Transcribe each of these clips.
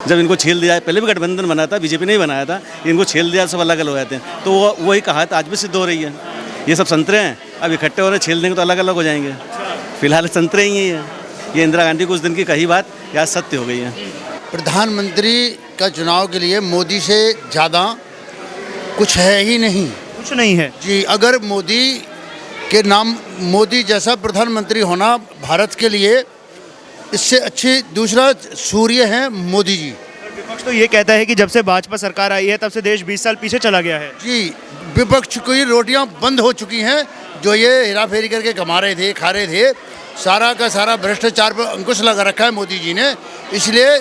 जब इनको छील दिया, पहले भी गठबंधन बना था, बीजेपी नहीं बनाया था, इनको छील दिया सब अलग अलग हो जाते हैं। तो वो वही कहावत आज भी सिद्ध हो रही है। ये सब संतरे हैं, अब इकट्ठे हो रहे, छील देंगे तो अलग अलग हो जाएंगे। फिलहाल संतरे ही है। ये इंदिरा गांधी को उस दिन की कही बात आज सत्य हो गई है। प्रधानमंत्री का चुनाव के लिए मोदी से ज़्यादा कुछ है ही नहीं। कुछ नहीं है जी, अगर मोदी के नाम, मोदी जैसा प्रधानमंत्री होना भारत के लिए, इससे अच्छी दूसरा सूर्य है मोदी जी। विपक्ष तो ये कहता है कि जब से भाजपा सरकार आई है तब से देश 20 साल पीछे चला गया है। जी, विपक्ष की रोटियां बंद हो चुकी हैं। जो ये हेरा फेरी करके कमा रहे थे, खा रहे थे, सारा का सारा भ्रष्टाचार पर अंकुश लगा रखा है मोदी जी ने। इसलिए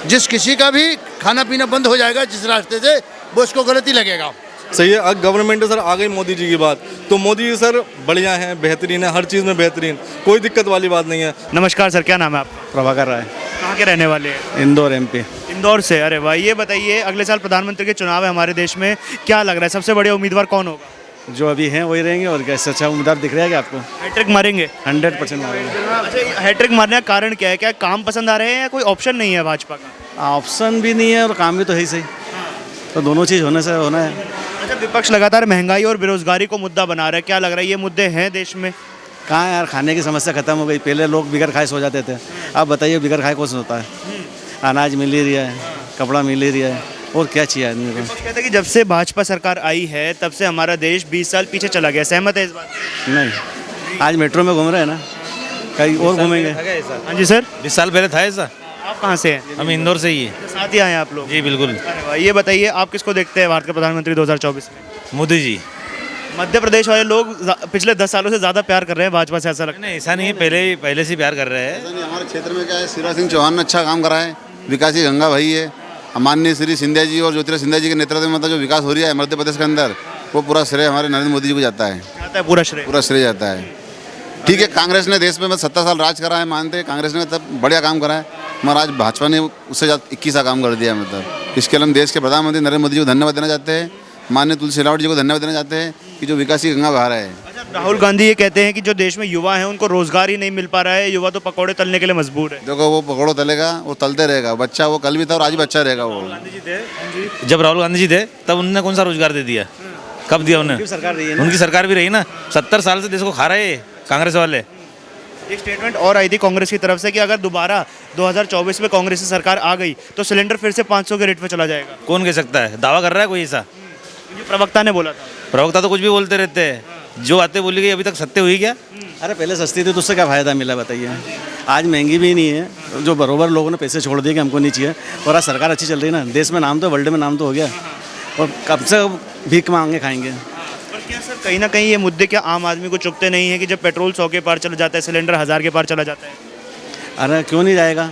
जिस किसी का भी खाना पीना बंद हो जाएगा जिस रास्ते से, वो उसको गलती लगेगा। सही है। अब गवर्नमेंट सर आ गई मोदी जी की बात, तो मोदी जी सर बढ़िया हैं, बेहतरीन है, हर चीज़ में बेहतरीन, कोई दिक्कत वाली बात नहीं है। नमस्कार सर, क्या नाम है आपका? प्रभाकर राय, कहाँ के रहने वाले हैं? इंदौर MP। इंदौर से। अरे भाई, ये बताइए अगले साल प्रधानमंत्री के चुनाव है हमारे देश में, क्या लग रहा है सबसे बढ़िया उम्मीदवार कौन होगा? जो अभी हैं वही रहेंगे, और कैसे अच्छा उम्मीदवार दिख रहा है क्या आपको? हैट्रिक मारेंगे? 100% मारेंगे। अच्छा, हैट्रिक मारने का कारण क्या है? क्या काम पसंद आ रहे हैं या कोई ऑप्शन नहीं है भाजपा का? ऑप्शन भी नहीं है और काम भी तो है ही सही, तो दोनों चीज़ होने से होना है। अच्छा, विपक्ष लगातार महंगाई और बेरोजगारी को मुद्दा बना रहा है, क्या लग रहा है ये मुद्दे हैं देश में? कहाँ यार, खाने की समस्या खत्म हो गई। पहले लोग बिगर खाए सो जाते थे, अब बताइए बिगर खाए कौन होता है? अनाज मिल ही रहा है, कपड़ा मिल ही रहा है, और क्या चाहिए आदमी को? विपक्ष कहते हैं कि जब से भाजपा सरकार आई है तब से हमारा देश 20 साल पीछे चला गया। सहमत है इस बात से? नहीं, आज मेट्रो में घूम रहे हैं ना, कहीं और घूमेंगे। हाँ जी सर। 20 साल पहले था ऐसा। आप कहाँ से हैं? हम इंदौर से ही है। साथ ही आए हैं आप लोग? जी बिल्कुल। अरे वाह, ये बताइए आप किसको देखते हैं भारत के प्रधानमंत्री 2024 में? मोदी जी। मध्य प्रदेश वाले लोग पिछले 10 सालों से ज़्यादा प्यार कर रहे हैं भाजपा से, ऐसा लगता नहीं, ऐसा नहीं है, पहले से प्यार कर रहे हैं। ऐसा नहीं, हमारे क्षेत्र में क्या है, शिवराज सिंह चौहान ने अच्छा काम करा है, विकासी गंगा भाई है, माननीय श्री सिंधिया जी और ज्योतिरादित्य सिंधिया जी के नेतृत्व में मतलब जो विकास हो रहा है मध्य प्रदेश के अंदर, वो पूरा श्रेय हमारे नरेंद्र मोदी जी को जाता है। है पूरा श्रेय? पूरा श्रेय जाता है। ठीक है, कांग्रेस ने देश में 70 साल राज करा है, मानते हैं कांग्रेस ने तब बढ़िया काम करा है, मगर आज भाजपा ने उससे ज़्यादा 21 काम कर दिया। मतलब इसके लिए हम देश के प्रधानमंत्री नरेंद्र मोदी जी को धन्यवाद देना चाहते हैं, माननीय तुलसी सिलावट जी को धन्यवाद देना चाहते हैं कि जो विकासी गंगा बहा रहे हैं। अच्छा, राहुल गांधी ये कहते हैं कि जो देश में युवा हैं उनको रोजगार ही नहीं मिल पा रहा है, युवा तो पकौड़े तलने के लिए मजबूर है। देखो, वो पकौड़ो तलेगा, वो तलते रहेगा, बच्चा वो कल भी था और आज भी बच्चा रहेगा। वो जब राहुल गांधी जी थे तब उन्होंने कौन सा रोजगार दे दिया? कब दिया उन्होंने? सरकार रही है, उनकी सरकार भी रही ना, 70 साल से देश को खा रहे हैं कांग्रेस वाले। एक स्टेटमेंट और आई थी कांग्रेस की तरफ से कि अगर दोबारा 2024 में कांग्रेस की सरकार आ गई तो सिलेंडर फिर से 500 के रेट पे चला जाएगा। कौन कह सकता है? दावा कर रहा है कोई ऐसा? ये प्रवक्ता ने बोला था। प्रवक्ता तो कुछ भी बोलते रहते हैं, जो बातें बोली गई अभी तक सत्य हुई क्या? अरे पहले सस्ती थी तो उससे क्या फ़ायदा मिला बताइए? आज महंगी भी नहीं है, जो बरोबर लोगों ने पैसे छोड़ दिए कि हमको नहीं चाहिए, और आज सरकार अच्छी चल रही है ना, देश में नाम तो, वर्ल्ड में नाम तो हो गया, और कब से भीख मांगे खाएंगे। पर क्या सर कहीं ना कहीं ये मुद्दे क्या आम आदमी को चुभते नहीं है कि जब पेट्रोल 100 के पार चला जाता है, सिलेंडर 1000 के पार चला जाता है? अरे क्यों नहीं जाएगा?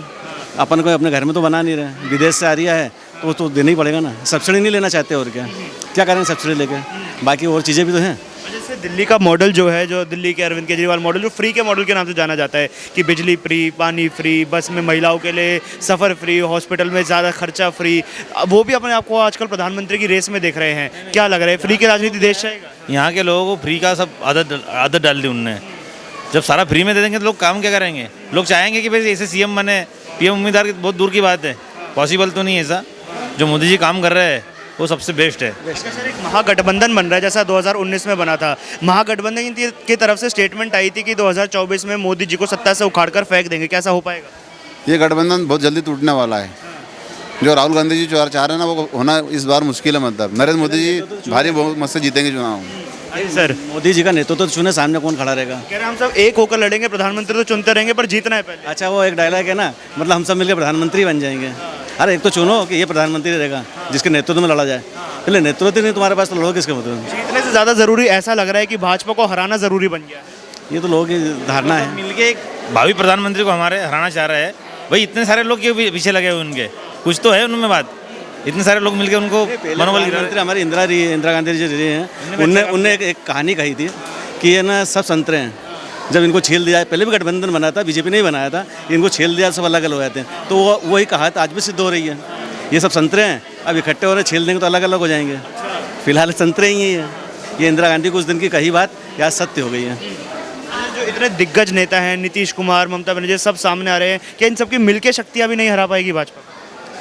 अपन को अपने घर में तो बना नहीं रहे, विदेश से आ रहा है तो देना ही पड़ेगा ना। सब्सिडी नहीं लेना चाहते और क्या करेंगे सब्सिडी लेके? बाकी और चीज़ें भी तो हैं। जैसे दिल्ली का मॉडल जो है, जो दिल्ली के अरविंद केजरीवाल मॉडल, जो फ्री के मॉडल के नाम से जाना जाता है कि बिजली फ्री, पानी फ्री, बस में महिलाओं के लिए सफ़र फ्री, हॉस्पिटल में ज़्यादा खर्चा फ्री, वो भी अपने आपको आजकल प्रधानमंत्री की रेस में देख रहे हैं। क्या लग रहा है, फ्री की राजनीति देश चाहेगा? यहाँ के लोगों को फ्री का सब आदत डाल दी उनने। जब सारा फ्री में दे देंगे तो लोग काम क्या करेंगे? लोग चाहेंगे कि भाई ऐसे CM बने, PM उम्मीदवार की बहुत दूर की बात है, पॉसिबल तो नहीं है ऐसा। जो मोदी जी काम कर रहे हैं वो सबसे बेस्ट है। अच्छा सर, एक महागठबंधन बन रहा है जैसा 2019 में बना था। महागठबंधन की तरफ से स्टेटमेंट आई थी कि 2024 में मोदी जी को सत्ता से उखाड़कर फेंक देंगे, कैसा हो पाएगा? ये गठबंधन बहुत जल्दी टूटने वाला है। जो राहुल गांधी जी चाह रहे हैं ना, वो होना इस बार मुश्किल है। मतलब नरेंद्र मोदी जी भारी बहुमत से जीतेंगे चुनाव। सर मोदी जी का नेतृत्व तो चुने, सामने कौन खड़ा रहेगा? कह रहे हैं हम सब एक होकर लड़ेंगे, प्रधानमंत्री तो चुनते रहेंगे पर जीतना है पहले। अच्छा, वो एक डायलॉग है ना, मतलब हम सब मिलकर प्रधानमंत्री बन जाएंगे। अरे एक तो चुनो कि ये प्रधानमंत्री रहेगा जिसके नेतृत्व में लड़ा जाए। पहले नेतृत्व नहीं तुम्हारे पास तो लड़ो किसके? मतलब जीतने से ज़्यादा ज़रूरी ऐसा लग रहा है कि भाजपा को हराना ज़रूरी बन गया है। ये तो लोगों की धारणा है। मिलके एक भावी प्रधानमंत्री को हमारे हराना चाह रहे हैं। भाई इतने सारे लोग क्यों पीछे लगे हुए उनके? कुछ तो है उनमें बात। इतने सारे लोग मिलके उनको मनोबल गिरा रहे हैं। हमारी इंदिरा गांधी जी रही हैं, उनने एक कहानी कही थी कि ये ना सब संतरे हैं, जब इनको छील दिया, पहले भी गठबंधन बना था, बीजेपी नहीं बनाया था, इनको छील दिया सब अलग अलग हो जाते हैं। तो वो वही कहावत आज भी सिद्ध हो रही है। ये सब संतरे हैं, अब इकट्ठे हो रहे, छील देंगे तो अलग अलग हो जाएंगे। फिलहाल संतरे ही है। ये इंदिरा गांधी को उस दिन की कही बात आज सत्य हो गई है। जो इतने दिग्गज नेता हैं, नीतीश कुमार, ममता बनर्जी, सब सामने आ रहे हैं, क्या इन सबकी मिलके शक्तियाँ भी नहीं हरा पाएगी भाजपा?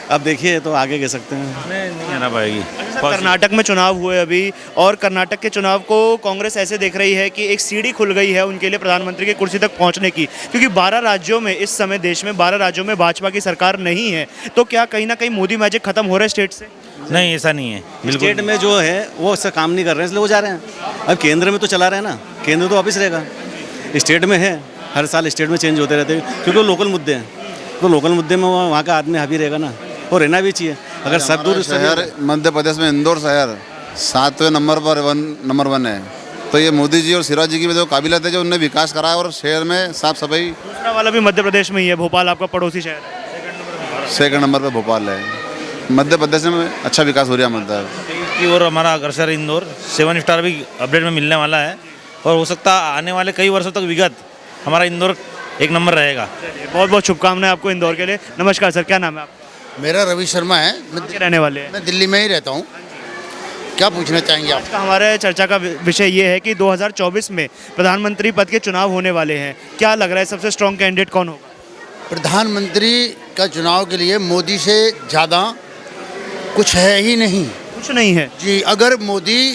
अब देखिए तो आगे कह सकते हैं। नहीं आना पाएगी। सर, कर्नाटक में चुनाव हुए अभी, और कर्नाटक के चुनाव को कांग्रेस ऐसे देख रही है कि एक सीढ़ी खुल गई है उनके लिए प्रधानमंत्री की कुर्सी तक पहुंचने की, क्योंकि 12 राज्यों में इस समय देश में 12 राज्यों में भाजपा की सरकार नहीं है। तो क्या कहीं ना कहीं मोदी मैजिक खत्म हो रहा है स्टेट से? नहीं, ऐसा नहीं है बिल्कुल। स्टेट में जो है वो उससे काम नहीं कर रहे हैं, इसलिए वो जा रहे हैं। अब केंद्र में तो चला रहे हैं ना, केंद्र तो वापिस रहेगा। स्टेट में है, हर साल स्टेट में चेंज होते रहते हैं, क्योंकि वो लोकल मुद्दे हैं। तो लोकल मुद्दे में वहाँ का आदमी हावी रहेगा ना, और रहना भी चाहिए। अगर सब दूर शहर मध्य प्रदेश में इंदौर शहर 7वें नंबर पर नंबर 1 है। तो ये मोदी जी और शिवराज जी की जो काबिलियत है, जो उन्होंने विकास करा है, और शहर में साफ सफाई। दूसरा वाला भी मध्य प्रदेश में ही है, भोपाल आपका पड़ोसी शहर है। सेकंड नंबर पर भोपाल है। मध्य प्रदेश में अच्छा विकास हो रहा है मतलब। की और हमारा अग्रसर इंदौर 7 स्टार भी अपडेट में मिलने वाला है, और हो सकता है आने वाले कई वर्षों तक विगत हमारा इंदौर एक नंबर रहेगा। बहुत बहुत शुभकामनाएं आपको इंदौर के लिए। नमस्कार सर, क्या नाम है आपका? मेरा रवि शर्मा है, के रहने वाले हैं? मैं दिल्ली में ही रहता हूँ। क्या पूछना चाहेंगे आप? आज का हमारे चर्चा का विषय ये है कि 2024 में प्रधानमंत्री पद के चुनाव होने वाले हैं। क्या लग रहा है सबसे स्ट्रॉन्ग कैंडिडेट कौन होगा? प्रधानमंत्री का चुनाव के लिए मोदी से ज़्यादा कुछ है ही नहीं। कुछ नहीं है जी, अगर मोदी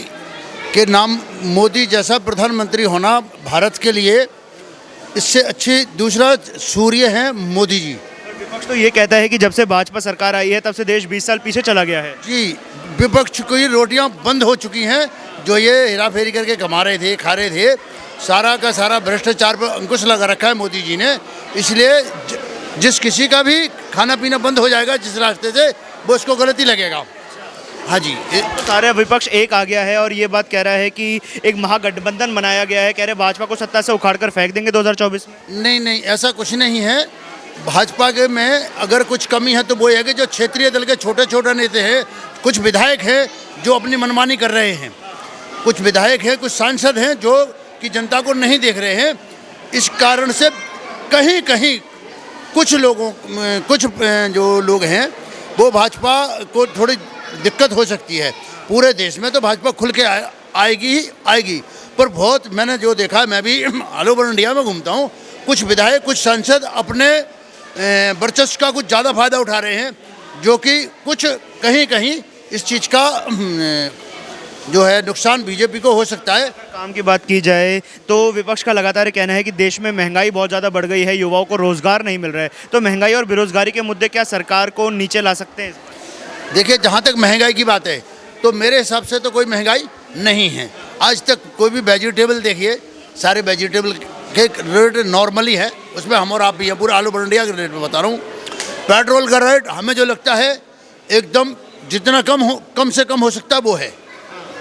के नाम, मोदी जैसा प्रधानमंत्री होना भारत के लिए, इससे अच्छी दूसरा सूर्य है मोदी जी। विपक्ष तो ये कहता है कि जब से भाजपा सरकार आई है तब से देश 20 साल पीछे चला गया है। जी, विपक्ष की रोटियां बंद हो चुकी हैं। जो ये हेरा फेरी करके कमा रहे थे, खा रहे थे, सारा का सारा भ्रष्टाचार पर अंकुश लगा रखा है मोदी जी ने। इसलिए जिस किसी का भी खाना पीना बंद हो जाएगा जिस रास्ते से, वो उसको गलती लगेगा। हाँ जी, तो सारे विपक्ष एक आ गया है और ये बात कह रहा है कि एक महागठबंधन बनाया गया है। कह रहे भाजपा को सत्ता से उखाड़ कर फेंक देंगे 2024 में। नहीं, ऐसा कुछ नहीं है। भाजपा के में अगर कुछ कमी है तो वो है कि जो क्षेत्रीय दल के छोटे छोटे नेता हैं, कुछ विधायक हैं जो अपनी मनमानी कर रहे हैं, कुछ विधायक हैं, कुछ सांसद हैं जो कि जनता को नहीं देख रहे हैं। इस कारण से कहीं कहीं कुछ जो लोग हैं वो भाजपा को थोड़ी दिक्कत हो सकती है। पूरे देश में तो भाजपा खुल के आएगी ही आएगी, पर बहुत मैंने जो देखा है, मैं भी ऑल ओवर इंडिया में घूमता हूँ, कुछ विधायक, कुछ सांसद अपने वर्चस्व का कुछ ज़्यादा फायदा उठा रहे हैं, जो कि कुछ कहीं कहीं इस चीज़ का जो है नुकसान बीजेपी को हो सकता है। काम की बात की जाए तो विपक्ष का लगातार कहना है कि देश में महंगाई बहुत ज़्यादा बढ़ गई है, युवाओं को रोजगार नहीं मिल रहा है। तो महंगाई और बेरोजगारी के मुद्दे क्या सरकार को नीचे ला सकते हैं? देखिए, जहाँ तक महंगाई की बात है तो मेरे हिसाब से तो कोई महंगाई नहीं है। आज तक कोई भी वेजिटेबल देखिए, सारे वेजिटेबल के रेट नॉर्मली है, उसमें हम और आप भी हैं, पूरा ऑल ओवर इंडिया के रेट में बता रहा हूँ। पेट्रोल का रेट हमें जो लगता है एकदम जितना कम से कम हो सकता है वो है,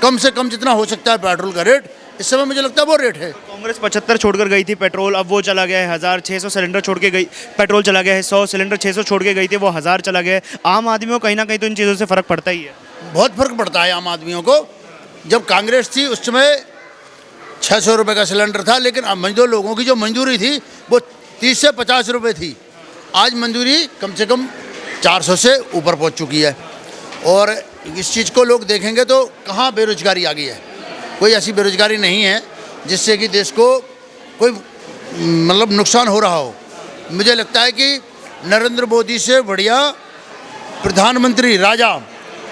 कम से कम जितना हो सकता है पेट्रोल का रेट इस समय मुझे लगता है वो रेट है। कांग्रेस 75 छोड़कर गई थी पेट्रोल, अब वो चला गया है 1600 सिलेंडर छोड़ के गई, पेट्रोल चला गया है 100 सिलेंडर 600 छोड़ के गई थी, वो 1000 चला गया है। आम आदमियों को कहीं ना कहीं तो इन चीज़ों से फ़र्क पड़ता ही है। बहुत फ़र्क पड़ता है आम आदमियों को। जब कांग्रेस थी उस समय 600 रुपये का सिलेंडर था, लेकिन अब मजदूर लोगों की जो मंजूरी थी वो 30 से 50 रुपये थी। आज मंजूरी कम से कम 400 से ऊपर पहुंच चुकी है। और इस चीज़ को लोग देखेंगे तो कहाँ बेरोजगारी आ गई है? कोई ऐसी बेरोजगारी नहीं है जिससे कि देश को कोई मतलब नुकसान हो रहा हो। मुझे लगता है कि नरेंद्र मोदी से बढ़िया प्रधानमंत्री राजा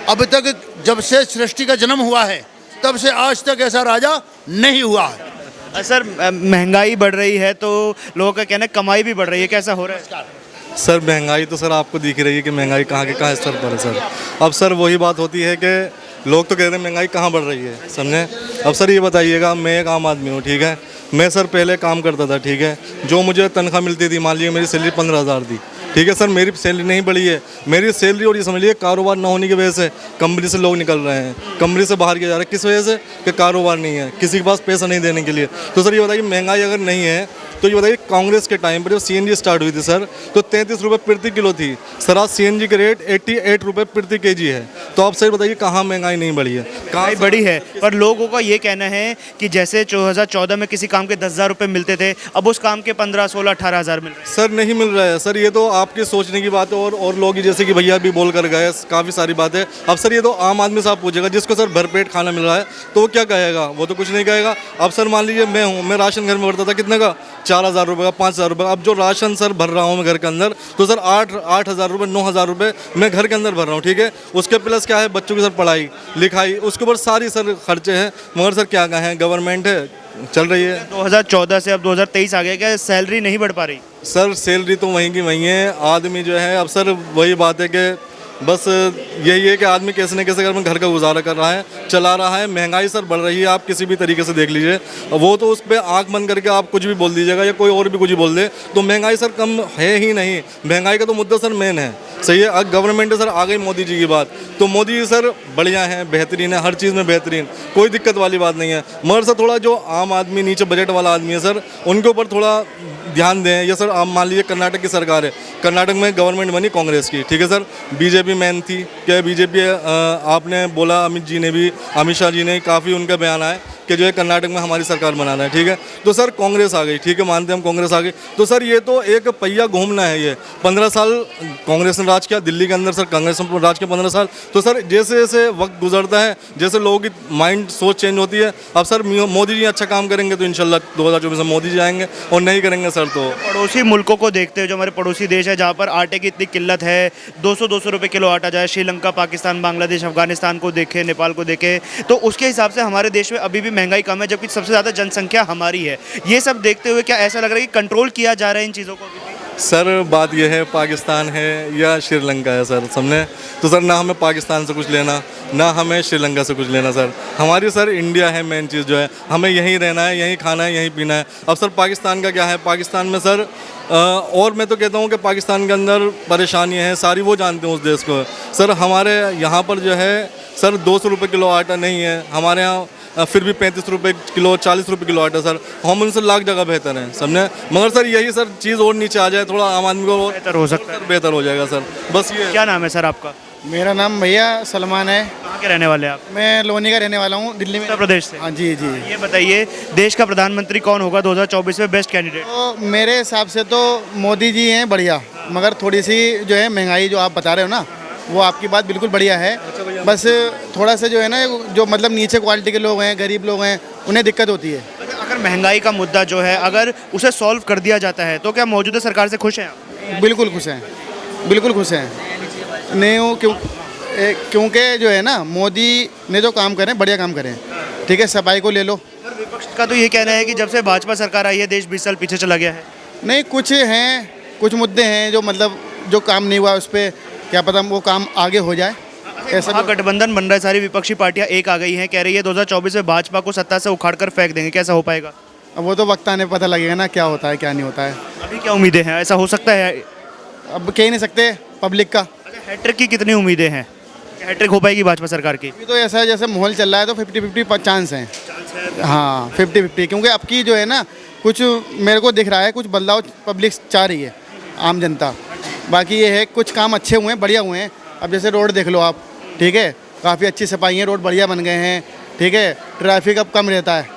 अब तक, जब से सृष्टि का जन्म हुआ है तब से आज तक ऐसा राजा नहीं हुआ है। सर, महंगाई बढ़ रही है तो लोगों का कहना है कमाई भी बढ़ रही है, कैसा हो रहा है? सर महंगाई तो सर आपको दिख रही है कि महंगाई कहाँ के कहाँ स्तर पर है सर। अब सर वही बात होती है कि लोग तो कह रहे हैं महंगाई कहाँ बढ़ रही है, समझे। अब सर ये बताइएगा, मैं एक आम आदमी हूँ, ठीक है। मैं सर पहले काम करता था, ठीक है। जो मुझे तनख्वाह मिलती थी, मान लीजिए मेरी सैलरी 15,000 थी, ठीक है सर। मेरी सैलरी नहीं बढ़ी है, मेरी सैलरी, और ये समझ लीजिए कारोबार ना होने की वजह से कंपनी से लोग निकल रहे हैं, कंपनी से बाहर किया जा रहा है। किस वजह से? कि कारोबार नहीं है, किसी के पास पैसा नहीं देने के लिए। तो सर ये बताइए, महंगाई अगर नहीं है तो ये बताइए, कांग्रेस के टाइम पर जब CNG स्टार्ट हुई थी सर, तो 33 रुपये प्रति किलो थी सर। आज CNG के रेट 88 रुपये प्रति kg है। तो आप सर बताइए कहाँ महंगाई नहीं बढ़ी है? महंगाई बढ़ी है, पर लोगों का ये कहना है कि जैसे 2014 में किसी काम के 10,000 रुपये मिलते थे, अब उस काम के 15, 16, 18,000 मिल रहे हैं। सर नहीं मिल रहा है सर। ये तो आपके सोचने की बात है और लोग ही जैसे कि भैया भी बोल कर गए काफ़ी सारी बातें। अब सर ये तो आम आदमी से आप पूछेगा जिसको सर भरपेट खाना मिल रहा है तो वो क्या कहेगा, वो तो कुछ नहीं कहेगा। अब सर मान लीजिए मैं राशन घर में भरता था कितने का, 4,000 रुपये का, 5,000 रुपये। अब जो राशन सर भर रहा हूँ मैं घर के अंदर तो सर 8,000 रुपये 9,000 रुपये मैं घर के अंदर भर रहा हूँ, ठीक है। उसके प्लस क्या है बच्चों की सर पढ़ाई लिखाई, उसके ऊपर सारी सर खर्चे हैं। मगर सर क्या कहें, गवर्नमेंट है चल रही है। 2014 से अब 2023 आ गया, क्या सैलरी नहीं बढ़ पा रही? सर सैलरी तो वहीं की वहीं है, आदमी जो है अब सर वही बात है कि बस यही है कि आदमी कैसे न कैसे घर का गुजारा कर रहा है, चला रहा है। महंगाई सर बढ़ रही है, आप किसी भी तरीके से देख लीजिए। वो तो उस पर आंख बंद करके आप कुछ भी बोल दीजिएगा या कोई और भी कुछ ही बोल दे तो महंगाई सर कम है ही नहीं। महंगाई का तो मुद्दा सर मेन है, सही है। अब गवर्नमेंट सर आ गई मोदी जी की बात, तो मोदी जी सर बढ़िया है, बेहतरीन है, हर चीज़ में बेहतरीन, कोई दिक्कत वाली बात नहीं है। मगर सर थोड़ा जो आम आदमी नीचे बजट वाला आदमी है सर उनके ऊपर थोड़ा ध्यान दें। या सर आप मान लीजिए कर्नाटक की सरकार है, कर्नाटक में गवर्नमेंट बनी कांग्रेस की, ठीक है सर, बीजेपी मैन थी, क्या बीजेपी आपने बोला, अमित शाह जी ने काफ़ी उनका बयान आया कि जो है कर्नाटक में हमारी सरकार बनाना है, ठीक है। तो सर कांग्रेस आ गई, ठीक है, मानते हैं हम कांग्रेस आ गई, तो सर ये तो एक पहिया घूमना है। ये 15 साल कांग्रेस ने राज किया दिल्ली के अंदर, सर कांग्रेस ने राज किया 15 साल। तो सर जैसे जैसे वक्त गुजरता है, जैसे लोगों की माइंड सोच चेंज होती है, अब सर मोदी जी अच्छा काम करेंगे तो इंशाल्लाह 2024 में मोदी जी आएंगे, और नहीं करेंगे सर तो पड़ोसी मुल्कों को देखते हो, जो हमारे पड़ोसी देश है जहाँ पर आटे की इतनी किल्लत है, 200 रुपये किलो आटा जाए, श्रीलंका, पाकिस्तान, बांग्लादेश, अफगानिस्तान को देखे, नेपाल को देखे, तो उसके हिसाब से हमारे देश में अभी भी महंगाई कम है, जबकि सबसे ज़्यादा जनसंख्या हमारी है। ये सब देखते हुए क्या ऐसा लग रहा है कि कंट्रोल किया जा रहा है इन चीज़ों को? सर बात यह है पाकिस्तान है या श्रीलंका है सर, समझे। तो सर ना हमें पाकिस्तान से कुछ लेना, ना हमें श्रीलंका से कुछ लेना सर। हमारी सर इंडिया है मेन चीज़ जो है, हमें यहीं रहना है, यहीं खाना है, यहीं पीना है। अब सर पाकिस्तान का क्या है, पाकिस्तान में सर और मैं तो कहता हूँ कि पाकिस्तान के अंदर परेशानियाँ हैं सारी, वो जानते हैं उस देश को। सर हमारे यहाँ पर जो है सर 200 रुपये किलो आटा नहीं है, हमारे यहाँ फिर भी 35 रुपये किलो, 40 रुपये किलो आटा सर। हम उनसे लाख जगह बेहतर हैं, समझे। मगर सर यही सर चीज़ और नीचे आ जाए, थोड़ा आम आदमी को बेहतर हो सकता है, बेहतर हो जाएगा सर, बस ये। क्या नाम है सर आपका? मेरा नाम भैया सलमान है। कहाँ के रहने वाले हैं आप? मैं लोनी का रहने वाला हूँ, दिल्ली में। उत्तर प्रदेश से? हाँ जी जी। ये बताइए, देश का प्रधानमंत्री कौन होगा 2024 में बेस्ट कैंडिडेट? तो मेरे हिसाब से तो मोदी जी हैं बढ़िया, मगर थोड़ी सी जो है महंगाई जो आप बता रहे हो ना, वो आपकी बात बिल्कुल बढ़िया है। बस थोड़ा सा जो है ना, जो मतलब नीचे क्वालिटी के लोग हैं, गरीब लोग हैं, उन्हें दिक्कत होती है। अगर महंगाई का मुद्दा जो है अगर उसे सॉल्व कर दिया जाता है तो क्या मौजूदा सरकार से खुश हैं आप? बिल्कुल खुश हैं, बिल्कुल खुश हैं। नहीं हूँ क्योंकि जो है ना, मोदी ने जो काम करें बढ़िया काम करें, ठीक है। सफाई को ले लो। विपक्ष का तो ये कहना है कि जब से भाजपा सरकार आई है देश 20 साल पीछे चला गया है। नहीं, कुछ हैं, कुछ मुद्दे हैं जो मतलब जो काम नहीं हुआ, उस पर क्या पता वो काम आगे हो जाए। ऐसा महागठबंधन बन रहा है, सारी विपक्षी पार्टियां एक आ गई हैं, कह रही है 2024 में भाजपा को सत्ता से उखाड़ कर फेंक देंगे, कैसा हो पाएगा? अब वो तो वक्त आने पता लगेगा ना, क्या होता है क्या नहीं होता है। अभी क्या उम्मीदें हैं, ऐसा हो सकता है? अब कह नहीं सकते पब्लिक का। हैट्रिक की कितनी उम्मीदें हैं, हैट्रिक हो पाएगी भाजपा सरकार की? अभी तो ऐसा जैसे माहौल चल रहा है तो 50-50 चांस हैं। हाँ 50-50, क्योंकि अब की जो है ना, कुछ मेरे को दिख रहा है, कुछ बदलाव पब्लिक चाह रही है, आम जनता। बाकी ये है कुछ काम अच्छे हुए हैं, बढ़िया हुए हैं। अब जैसे रोड देख लो आप, ठीक है, काफ़ी अच्छी सफाई है, रोड बढ़िया बन गए हैं, ठीक है। ट्रैफिक अब कम रहता है,